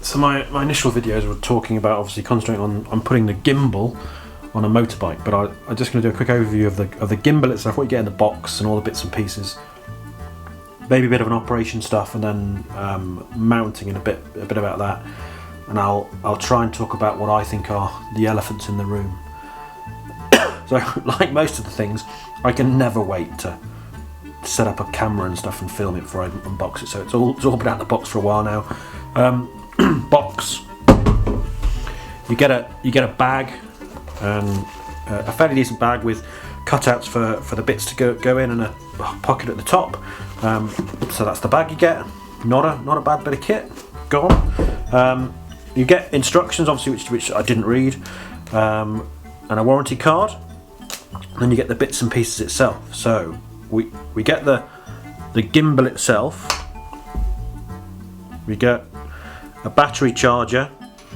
So my initial videos were talking about obviously concentrating on putting the gimbal on a motorbike, but I'm just going to do a quick overview of the gimbal itself, what you get in the box and all the bits and pieces, maybe a bit of an operation stuff, and then mounting and a bit about that, and I'll try and talk about what I think are the elephants in the room. So like most of the things, I can never wait to set up a camera and stuff and film it before I unbox it, so it's all been out of the box for a while now. Box, you get a bag, and a fairly decent bag with cutouts for the bits to go in, and a pocket at the top. So that's the bag you get. Not a bad bit of kit. Go on. You get instructions, obviously, which I didn't read, and a warranty card. And then you get the bits and pieces itself. So we get the gimbal itself. We get a battery charger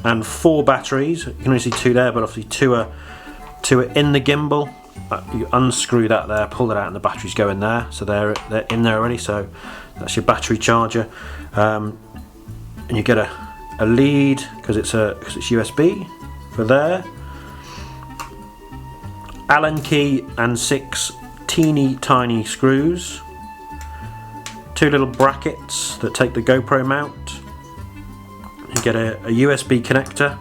and 4 batteries. You can only see 2 there, but obviously two are in the gimbal. You unscrew that there, pull that out, and the batteries go in there. So they're in there already. So that's your battery charger, and you get a lead because it's USB for there. Allen key and 6 teeny tiny screws. 2 little brackets that take the GoPro mount. You get a USB connector.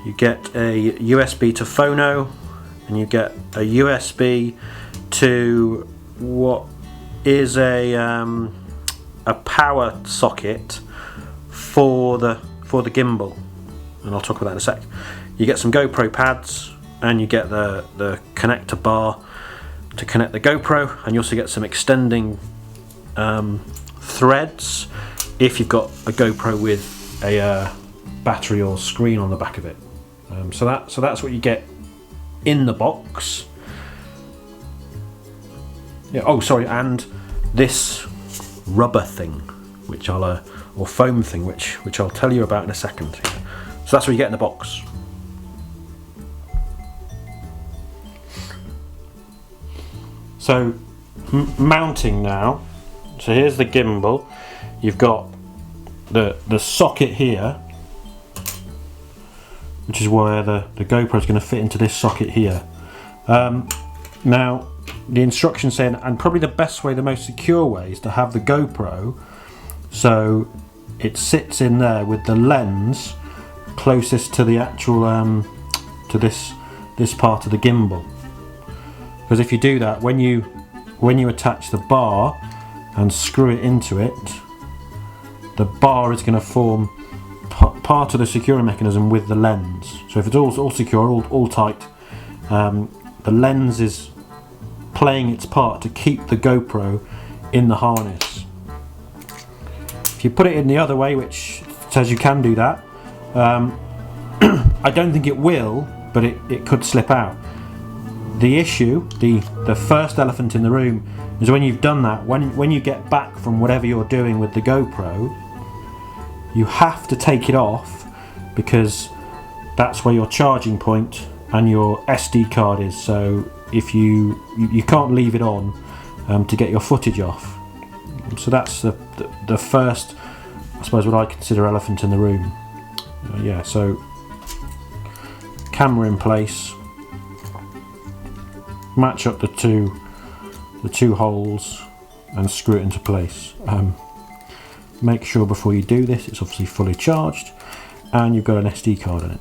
You get a USB to phono, and you get a USB to what is a power socket for the gimbal, and I'll talk about that in a sec. You get some GoPro pads, and you get the connector bar to connect the GoPro, and you also get some extending threads if you've got a GoPro with a battery or screen on the back of it. So that's what you get in the box. Yeah. Oh, sorry, and this rubber thing, which or foam thing, which I'll tell you about in a second. So that's what you get in the box. So mounting now. So here's the gimbal. You've got the socket here, which is where the GoPro is going to fit into this socket here. Now the instructions saying, and probably the best way, the most secure way, is to have the GoPro so it sits in there with the lens closest to the actual to this part of the gimbal. Because if you do that, when you attach the bar and screw it into it, the bar is going to form part of the securing mechanism with the lens. So if it's all secure, all tight, the lens is playing its part to keep the GoPro in the harness. If you put it in the other way, which says you can do that, I don't think it will, but it could slip out. The issue, the first elephant in the room, is when you've done that, when you get back from whatever you're doing with the GoPro, you have to take it off, because that's where your charging point and your SD card is. So if you can't leave it on to get your footage off. So that's the first, I suppose, what I consider elephant in the room. Yeah, so camera in place, match up the two holes and screw it into place. Make sure before you do this it's obviously fully charged and you've got an SD card in it.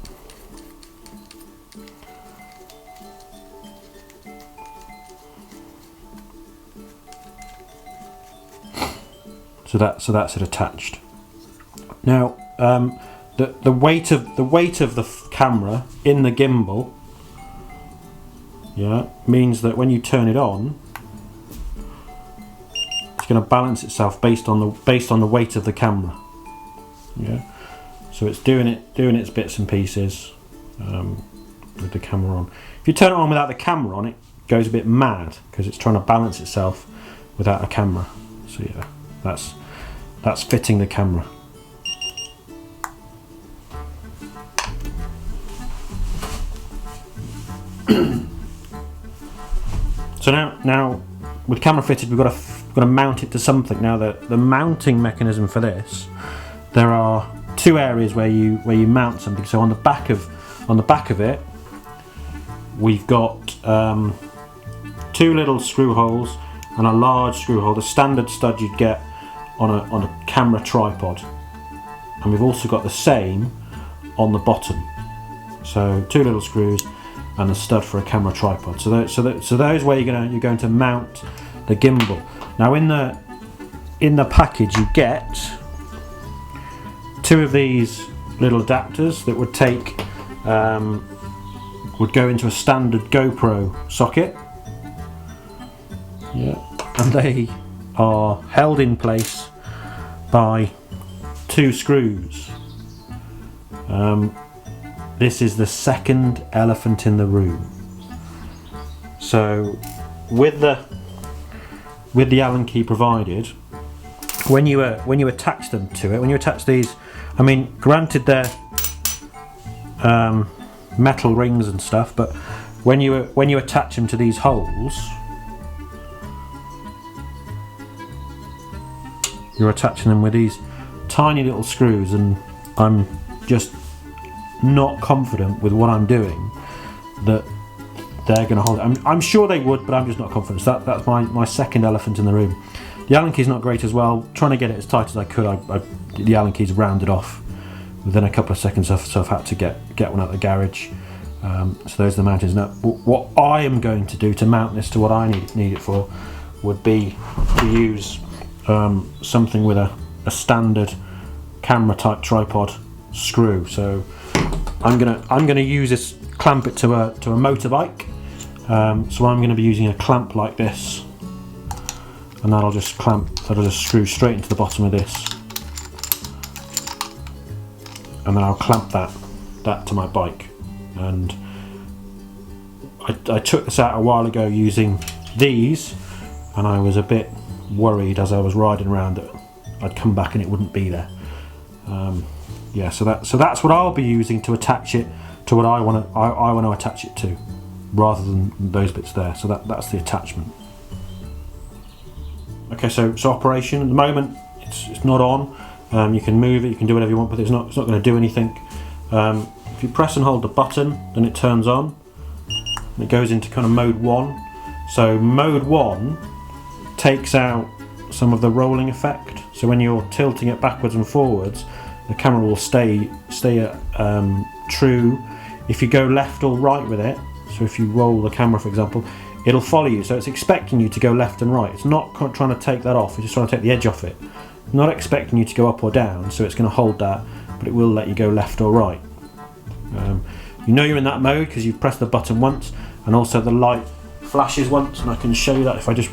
So that's it attached. Now the weight of the camera in the gimbal, yeah, means that when you turn it on, it's going to balance itself based on the weight of the camera. Yeah, so it's doing its bits and pieces with the camera on. If you turn it on without the camera on, it goes a bit mad because it's trying to balance itself without a camera. So yeah, that's fitting the camera. So now with the camera fitted, we've got to mount it to something. Now the mounting mechanism for this, there are two areas where you mount something. So on the back of it, we've got two little screw holes and a large screw hole, the standard stud you'd get on a camera tripod. And we've also got the same on the bottom. So two little screws and a stud for a camera tripod. So those where you're going to mount the gimbal. Now in the package you get two of these little adapters that would go into a standard GoPro socket. Yeah, and they are held in place by two screws. This is the second elephant in the room. So with the Allen key provided, when you attach them to it, when you attach these, I mean, granted they're metal rings and stuff, but when you attach them to these holes, you're attaching them with these tiny little screws, and I'm just not confident with what I'm doing that they're going to hold it. I'm sure they would, but I'm just not confident. So that's my second elephant in the room. The Allen key's not great as well. Trying to get it as tight as I could, the Allen key's rounded off within a couple of seconds, so I've had to get one out the garage. So those are the mountings. Now, what I am going to do to mount this to what I need it for would be to use something with a standard camera type tripod screw. So I'm gonna use this, clamp it to a motorbike. So I'm going to be using a clamp like this, and that'll just screw straight into the bottom of this, and then I'll clamp that to my bike. And I took this out a while ago using these, and I was a bit worried as I was riding around that I'd come back and it wouldn't be there. Yeah, so that's what I'll be using to attach it to what I want to attach it to, rather than those bits there. So that's the attachment. Okay, so operation at the moment, it's not on. You can move it, you can do whatever you want, but it's not going to do anything. If you press and hold the button, then it turns on. And it goes into kind of mode 1. So mode 1 takes out some of the rolling effect. So when you're tilting it backwards and forwards, the camera will stay true. If you go left or right with it, so if you roll the camera, for example, it'll follow you. So it's expecting you to go left and right. It's not trying to take that off. It's just trying to take the edge off it. It's not expecting you to go up or down. So it's going to hold that, but it will let you go left or right. You know you're in that mode because you've pressed the button once, and also the light flashes once. And I can show you that if I just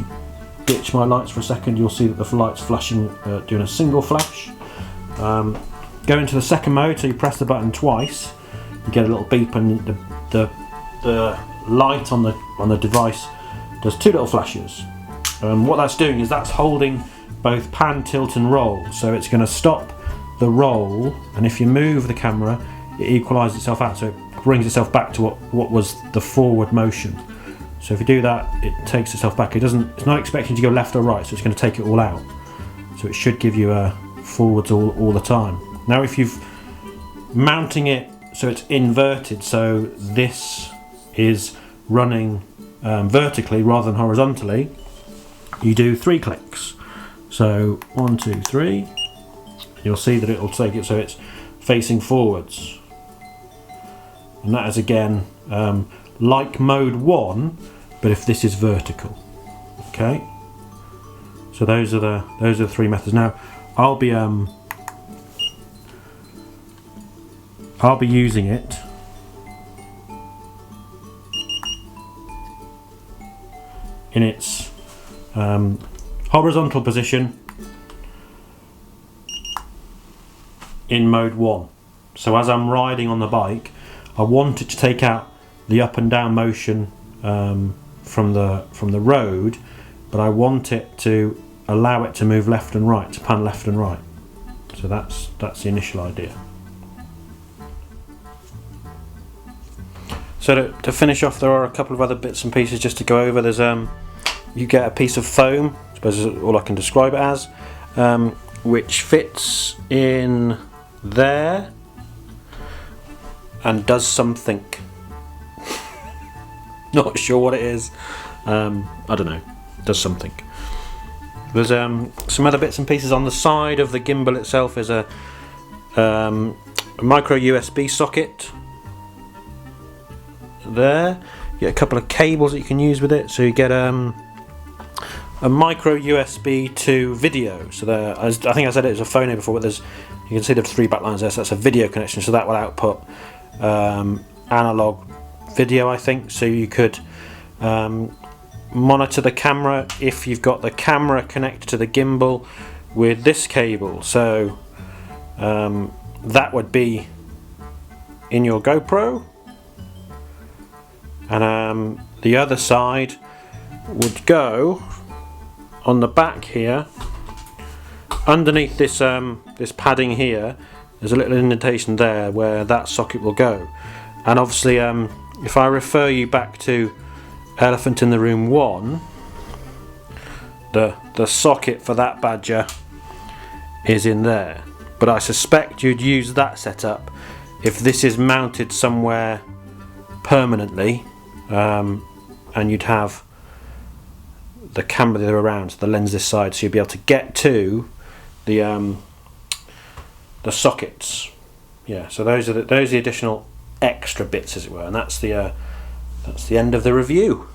ditch my lights for a second, you'll see that the light's flashing, doing a single flash. Go into the second mode, so you press the button twice, you get a little beep, and the light on the device does two little flashes. What that's doing is that's holding both pan, tilt and roll, so it's going to stop the roll, and if you move the camera it equalises itself out, so it brings itself back to what was the forward motion. So if you do that, it takes itself back. It's not expecting to go left or right, so it's going to take it all out. So it should give you a forwards all the time. Now if you've mounting it so it's inverted, so this is running vertically rather than horizontally, you do 3 clicks. So 1, 2, 3. You'll see that it'll take it so it's facing forwards, and that is again like mode 1, but if this is vertical. Okay, so those are the 3 methods. Now I'll be using it in its horizontal position in mode 1. So as I'm riding on the bike, I want it to take out the up and down motion from the road, but I want it to allow it to move left and right, to pan left and right. So that's the initial idea. So to finish off, there are a couple of other bits and pieces just to go over. There's you get a piece of foam, I suppose is all I can describe it as, which fits in there and does something. Not sure what it is. I don't know. Does something. There's some other bits and pieces on the side of the gimbal itself. Is a micro USB socket there. You get a couple of cables that you can use with it. So you get a micro USB to video. So there, I think I said it was a phone here before, but there's, you can see the 3 back lines there. So that's a video connection. So that will output analog video, I think. So you could monitor the camera if you've got the camera connected to the gimbal with this cable. So that would be in your GoPro, and the other side would go on the back here. Underneath this this padding here, there's a little indentation there where that socket will go. And obviously, if I refer you back to Elephant in the Room 1, the socket for that badger is in there. But I suspect you'd use that setup if this is mounted somewhere permanently, and you'd have the camera the other way around, so the lens this side, so you'd be able to get to the sockets. Yeah, so those are the additional extra bits, as it were, and that's the end of the review.